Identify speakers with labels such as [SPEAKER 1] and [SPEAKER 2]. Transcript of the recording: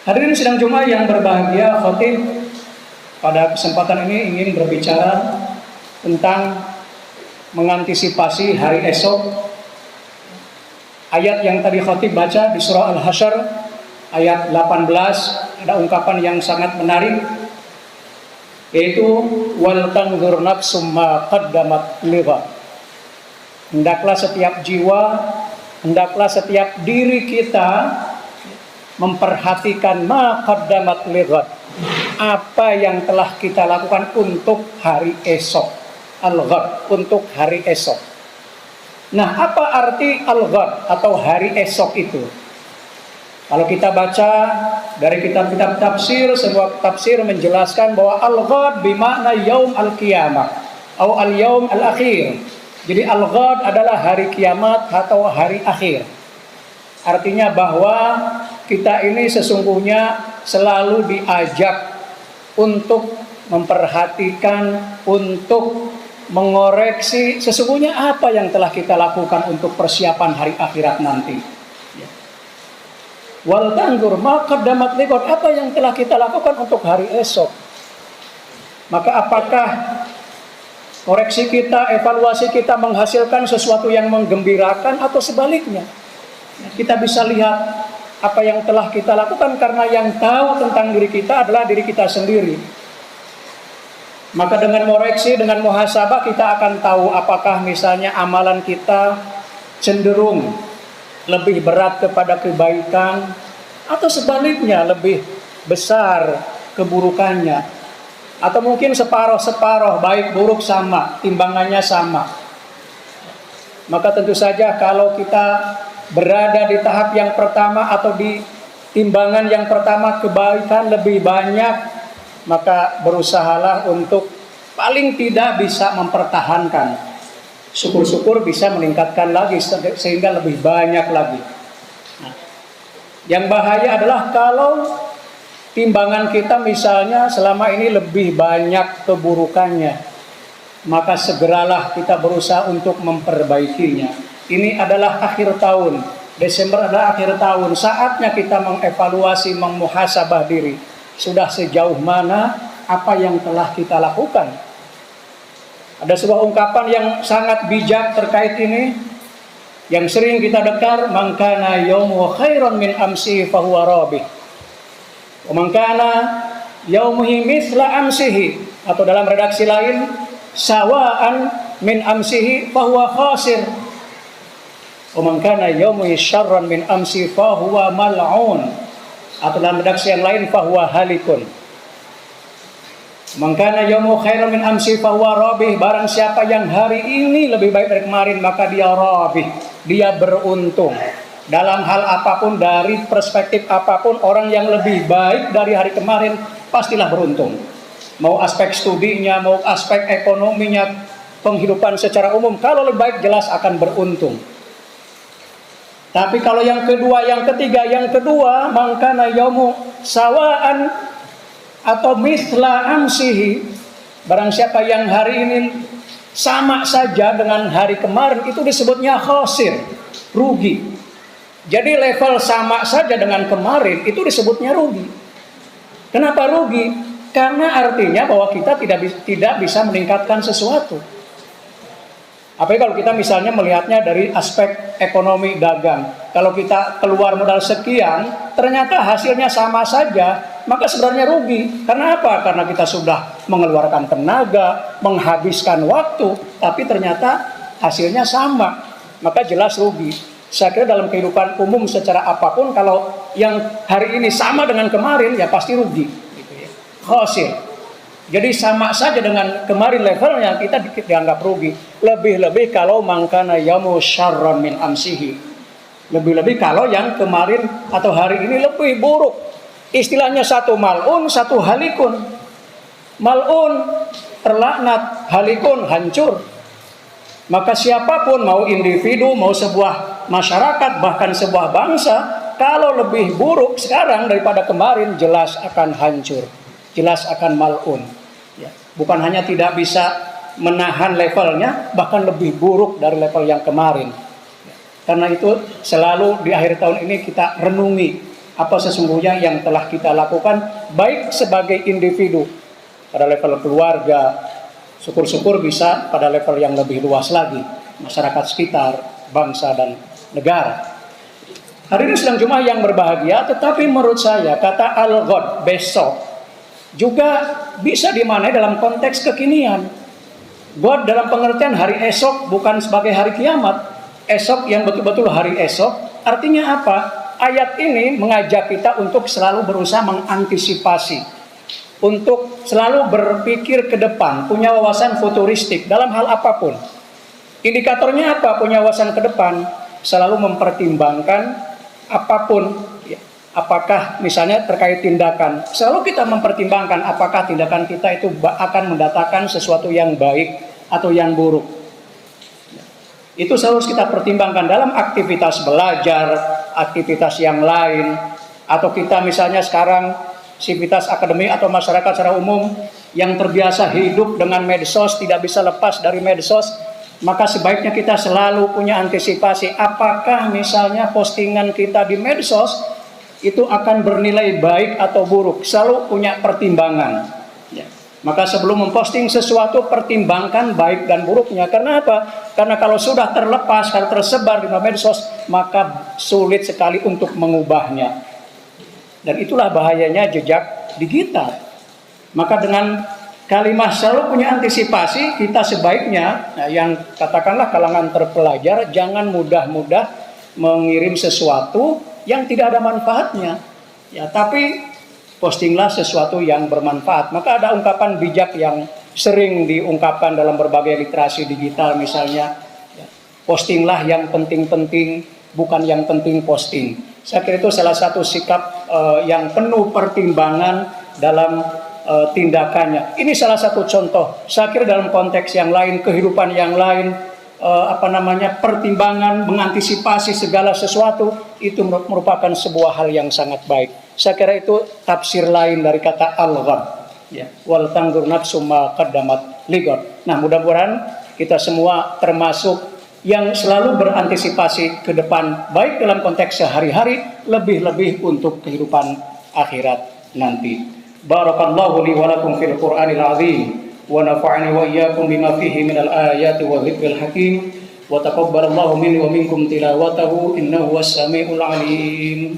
[SPEAKER 1] Hadirin sidang Jumat yang berbahagia, khotib pada kesempatan ini ingin berbicara tentang mengantisipasi hari esok. Ayat yang tadi khotib baca di surah Al-Hasyr ayat 18 ada ungkapan yang sangat menarik, yaitu wal tanzur nafsum ma qaddamat lighad. Hendaklah setiap jiwa, hendaklah setiap diri kita memperhatikan ma qaddamat lighad, apa yang telah kita lakukan untuk hari esok. Al-ghad, untuk hari esok. Nah, apa arti al-ghad atau hari esok itu? Kalau kita baca dari kitab-kitab tafsir, sebuah tafsir menjelaskan bahwa al-ghad bermakna yaum al-qiyamah atau al-yaum al-akhir. Jadi al-ghad adalah hari kiamat atau hari akhir. Artinya bahwa kita ini sesungguhnya selalu diajak untuk memperhatikan, untuk mengoreksi sesungguhnya apa yang telah kita lakukan untuk persiapan hari akhirat nanti. Wal tanzur ma qaddamat lighad, apa yang telah kita lakukan untuk hari esok. Maka apakah koreksi kita, evaluasi kita menghasilkan sesuatu yang menggembirakan atau sebaliknya? Kita bisa lihat apa yang telah kita lakukan, karena yang tahu tentang diri kita adalah diri kita sendiri. Maka dengan koreksi, dengan muhasabah, kita akan tahu apakah misalnya amalan kita cenderung lebih berat kepada kebaikan atau sebaliknya lebih besar keburukannya, atau mungkin separuh-separuh, baik buruk sama, timbangannya sama. Maka tentu saja kalau kita berada di tahap yang pertama atau di timbangan yang pertama, kebaikan lebih banyak, maka berusahalah untuk paling tidak bisa mempertahankan. Syukur-syukur bisa meningkatkan lagi sehingga lebih banyak lagi. Nah, yang bahaya adalah kalau timbangan kita misalnya selama ini lebih banyak keburukannya, maka segeralah kita berusaha untuk memperbaikinya. Ini adalah akhir tahun, Desember adalah akhir tahun, saatnya kita mengevaluasi, memuhasabah diri. Sudah sejauh mana apa yang telah kita lakukan. Ada sebuah ungkapan yang sangat bijak terkait ini, yang sering kita dengar, man kana yaumu khairan min amsihi fahuwa rabih, wa man kana yaumuhi mithla amsihi, atau dalam redaksi lain sawaan min amsihi fahuwa khasir, wa man kana yaumuhi syarran min amsihi fahuwa mal'un, atau dalam redaksi yang lain fahuwa halikun. Mangkana yaumu khairan min amsi fahuwa rabih, barang siapa yang hari ini lebih baik dari kemarin maka dia rabih, dia beruntung. Dalam hal apapun, dari perspektif apapun, orang yang lebih baik dari hari kemarin pastilah beruntung. Mau aspek studinya, mau aspek ekonominya, penghidupan secara umum, kalau lebih baik jelas akan beruntung. Tapi kalau yang kedua, yang ketiga, mangkana yaumu sawaan atau mithla amsihi, barang siapa yang hari ini sama saja dengan hari kemarin, itu disebutnya khasir, rugi. Jadi level sama saja dengan kemarin itu disebutnya rugi. Kenapa rugi? Karena artinya bahwa kita tidak bisa meningkatkan sesuatu. Apalagi kalau kita misalnya melihatnya dari aspek ekonomi dagang. Kalau kita keluar modal sekian, ternyata hasilnya sama saja, maka sebenarnya rugi. Karena apa? Karena kita sudah mengeluarkan tenaga, menghabiskan waktu, tapi ternyata hasilnya sama, maka jelas rugi. Saya kira dalam kehidupan umum secara apapun, kalau yang hari ini sama dengan kemarin, ya pasti rugi. Khasir. Jadi sama saja dengan kemarin levelnya, kita dianggap rugi. Lebih-lebih kalau mangkana yamu syarran min amsihi. Lebih-lebih kalau yang kemarin atau hari ini lebih buruk. Istilahnya satu mal'un, satu halikun. Mal'un terlaknat, halikun hancur. Maka siapapun, mau individu, mau sebuah masyarakat, bahkan sebuah bangsa, kalau lebih buruk sekarang daripada kemarin, jelas akan hancur. Jelas akan mal'un. Bukan hanya tidak bisa menahan levelnya, bahkan lebih buruk dari level yang kemarin. Karena itu selalu di akhir tahun ini kita renungi apa sesungguhnya yang telah kita lakukan, baik sebagai individu pada level keluarga, syukur-syukur bisa pada level yang lebih luas lagi, masyarakat sekitar, bangsa dan negara. Hari ini sedang Jumat yang berbahagia, tetapi menurut saya kata al-ghad, besok, juga bisa dimaknai dalam konteks kekinian. God dalam pengertian hari esok bukan sebagai hari kiamat. Esok yang betul-betul hari esok, artinya apa? Ayat ini mengajak kita untuk selalu berusaha mengantisipasi, untuk selalu berpikir ke depan, punya wawasan futuristik dalam hal apapun. Indikatornya apa? Punya wawasan ke depan, selalu mempertimbangkan apapun, ya, apakah misalnya terkait tindakan, selalu kita mempertimbangkan apakah tindakan kita itu akan mendatangkan sesuatu yang baik atau yang buruk. Itu harus kita pertimbangkan dalam aktivitas belajar, aktivitas yang lain, atau kita misalnya sekarang aktivitas akademik atau masyarakat secara umum yang terbiasa hidup dengan medsos, tidak bisa lepas dari medsos, maka sebaiknya kita selalu punya antisipasi apakah misalnya postingan kita di medsos itu akan bernilai baik atau buruk, selalu punya pertimbangan. Ya. Maka sebelum memposting sesuatu, pertimbangkan baik dan buruknya. Karena apa? Karena kalau sudah terlepas, kalau tersebar di medsos, maka sulit sekali untuk mengubahnya. Dan itulah bahayanya jejak digital. Maka dengan kalimat selalu punya antisipasi, kita sebaiknya, yang katakanlah kalangan terpelajar, jangan mudah-mudah mengirim sesuatu yang tidak ada manfaatnya. Ya, tapi postinglah sesuatu yang bermanfaat. Maka ada ungkapan bijak yang sering diungkapkan dalam berbagai literasi digital, misalnya, ya, postinglah yang penting-penting, bukan yang penting posting. Saya kira itu salah satu sikap yang penuh pertimbangan dalam tindakannya. Ini salah satu contoh. Saya kira dalam konteks yang lain, kehidupan yang lain, pertimbangan, mengantisipasi segala sesuatu, itu merupakan sebuah hal yang sangat baik. Saya kira itu tafsir lain dari kata al-ghad, ya, wal tanzur nafsum ma qaddamat lighad. Nah, mudah-mudahan kita semua termasuk yang selalu berantisipasi ke depan, baik dalam konteks sehari-hari, lebih-lebih untuk kehidupan akhirat nanti. Barakallahu li wa lakum fil Qur'anil azim, wa nafa'ani wa iyyakum bima fihi minal ayati wa dzikril hakim, wa taqabbalallahu minni wa minkum tilawatahu innahu was-sami'ul 'alim.